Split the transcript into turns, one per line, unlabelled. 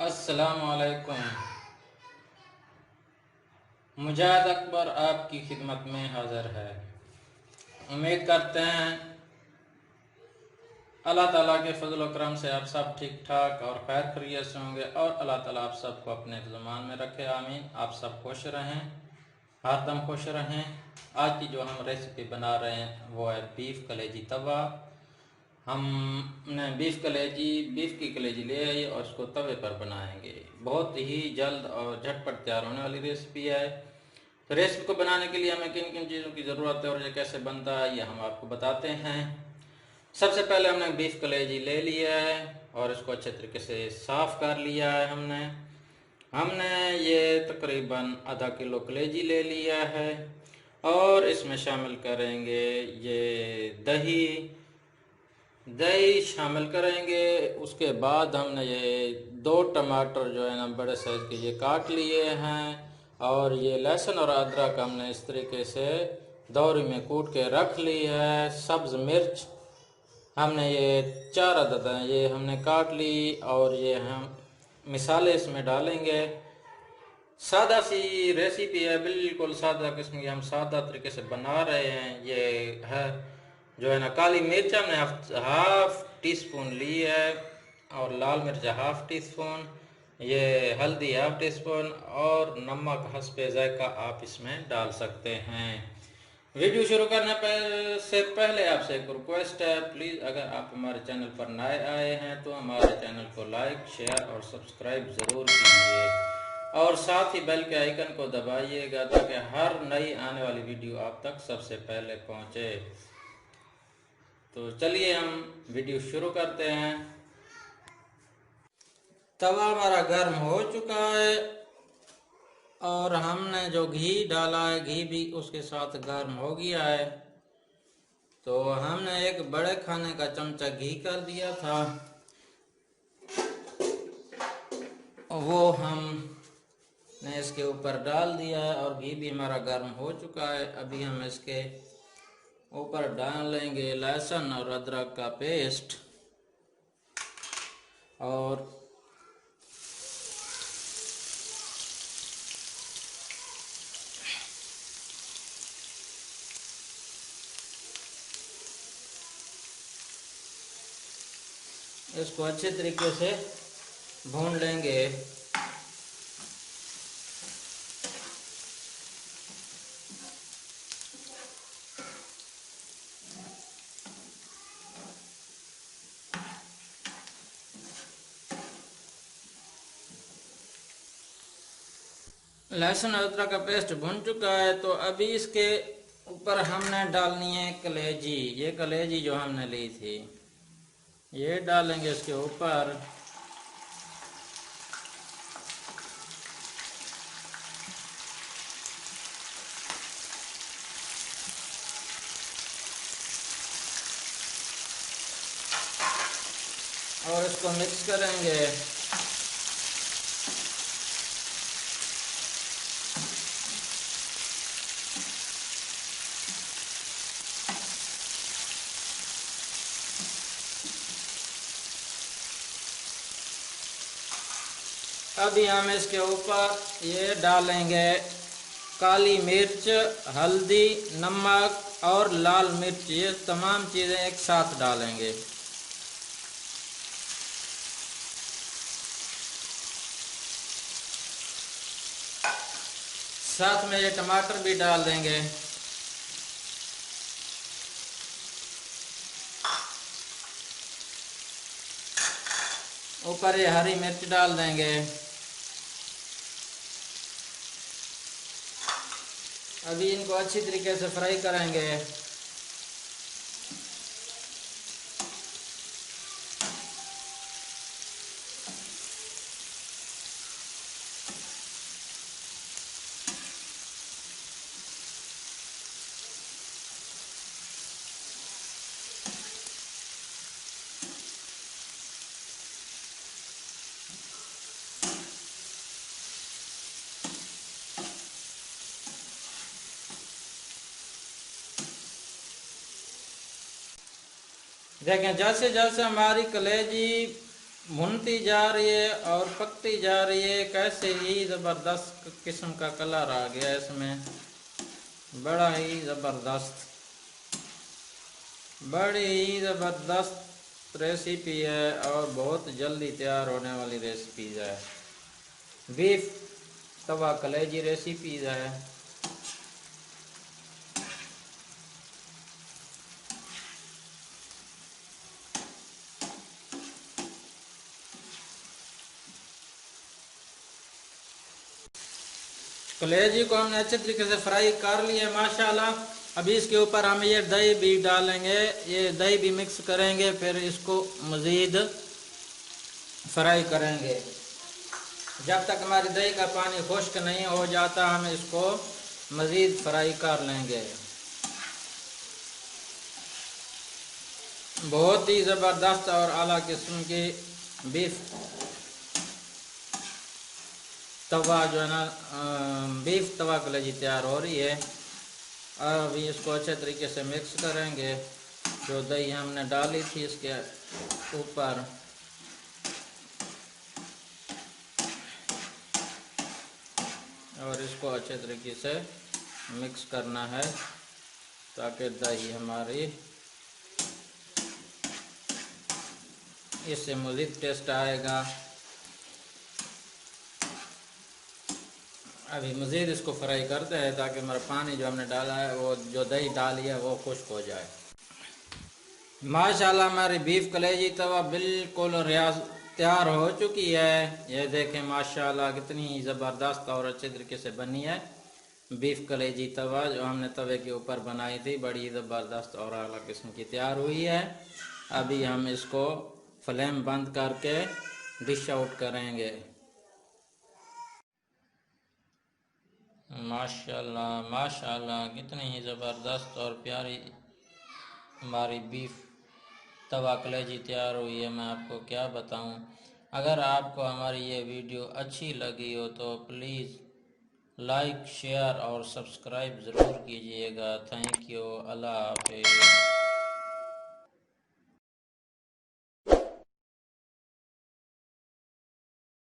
अस्सलामुअलैकुम। मुजाहिद अकबर आपकी खिदमत में हाज़िर है। उम्मीद करते हैं अल्लाह ताला के फजल व करम से आप सब ठीक ठाक और खैर खैरियत से होंगे और अल्लाह ताला आप सबको अपने ज़ुबान में रखे, आमीन। आप सब खुश रहें, हरदम खुश रहें। आज की जो हम रेसिपी बना रहे हैं वो है बीफ कलेजी तवा। हमने बीफ की कलेजी ले आई और उसको तवे पर बनाएंगे। बहुत ही जल्द और झटपट तैयार होने वाली रेसिपी है। तो रेसिपी को बनाने के लिए हमें किन किन चीज़ों की ज़रूरत है और ये कैसे बनता है ये हम आपको बताते हैं। सबसे पहले हमने बीफ कलेजी ले लिया है और इसको अच्छे तरीके से साफ़ कर लिया है। हमने ये तकरीबन आधा किलो कलेजी ले लिया है और इसमें शामिल करेंगे ये दही शामिल करेंगे। उसके बाद हमने ये 2 टमाटर जो है ना बड़े साइज़ के ये काट लिए हैं और ये लहसुन और अदरक हमने इस तरीके से दौरी में कूट के रख ली है। सब्ज़ मिर्च हमने ये 4 अदद हैं, ये हमने काट ली और ये हम मिसाले इसमें डालेंगे। सादा सी रेसिपी है, बिल्कुल सादा किस्म की, हम सादा तरीके से बना रहे हैं। ये है जो है ना काली मिर्च हमने हाफ टी स्पून ली है और लाल मिर्च हाफ टी स्पून, ये हल्दी हाफ टी स्पून और नमक हस्बे ज़ायका आप इसमें डाल सकते हैं। वीडियो शुरू करने से पहले आपसे एक रिक्वेस्ट है, प्लीज़ अगर आप हमारे चैनल पर नए आए हैं तो हमारे चैनल को लाइक शेयर और सब्सक्राइब ज़रूर कीजिए और साथ ही बेल के आइकन को दबाइएगा ताकि हर नई आने वाली वीडियो आप तक सबसे पहले पहुंचे। तो चलिए हम वीडियो शुरू करते हैं। तवा हमारा गर्म हो चुका है और हमने जो घी डाला है घी भी उसके साथ गर्म हो गया है। तो हमने एक बड़े खाने का चमचा घी कर दिया था, वो हमने इसके ऊपर डाल दिया है और घी भी हमारा गर्म हो चुका है। अभी हम इसके ऊपर डाल लेंगे लहसुन और अदरक का पेस्ट और इसको अच्छे तरीके से भून लेंगे। लहसुन अदरक का पेस्ट भुन चुका है तो अभी इसके ऊपर हमने डालनी है कलेजी। ये कलेजी जो हमने ली थी ये डालेंगे इसके ऊपर। और इसको मिक्स करेंगे। अभी हम इसके ऊपर ये डालेंगे काली मिर्च, हल्दी, नमक और लाल मिर्च, ये तमाम चीज़ें एक साथ डालेंगे। साथ में ये टमाटर भी डाल देंगे। ऊपर ये हरी मिर्च डाल देंगे। अभी इनको अच्छी तरीके से फ्राई करेंगे। देखें जैसे जैसे हमारी कलेजी भुनती जा रही है और पकती जा रही है। कैसे ही ज़बरदस्त किस्म का कलर आ गया इसमें, बड़ा ही ज़बरदस्त, बड़ी ही ज़बरदस्त रेसिपी है और बहुत जल्दी तैयार होने वाली रेसिपीज़ है। बीफ तवा कलेजी रेसिपीज़ है। कलेजी को हमने अच्छे तरीके से फ्राई कर लिया है माशाल्लाह। अभी इसके ऊपर हम ये दही भी डालेंगे, ये दही भी मिक्स करेंगे, फिर इसको मज़ीद फ्राई करेंगे जब तक हमारी दही का पानी खुश्क नहीं हो जाता। हम इसको मज़ीद फ्राई कर लेंगे। बहुत ही ज़बरदस्त और आला किस्म की बीफ तवा जो है ना, बीफ तवा कलेजी तैयार हो रही है। अभी इसको अच्छे तरीके से मिक्स करेंगे। जो दही हमने डाली थी इसके ऊपर, और इसको अच्छे तरीके से मिक्स करना है ताकि दही हमारी, इससे मज़ीद टेस्ट आएगा। अभी मज़ीद इसको फ्राई करते हैं ताकि हमारा पानी जो हमने डाला है, वो जो दही डाली है वो खुश्क हो जाए। माशाल्लाह हमारी बीफ कलेजी तवा बिल्कुल तैयार हो चुकी है। ये देखें माशाल्लाह कितनी ज़बरदस्त और अच्छे तरीके से बनी है बीफ कलेजी तवा, जो हमने तवे के ऊपर बनाई थी, बड़ी ज़बरदस्त और आला किस्म की तैयार हुई है। अभी हम इसको फ्लेम बंद करके डिश आउट करेंगे। माशाल्लाह माशाल्लाह कितनी ही ज़बरदस्त और प्यारी हमारी बीफ तवा कलेजी तैयार हुई है। मैं आपको क्या बताऊं। अगर आपको हमारी ये वीडियो अच्छी लगी हो तो प्लीज़ लाइक, शेयर और सब्सक्राइब ज़रूर कीजिएगा। Thank you. अल्लाह हाफिज़।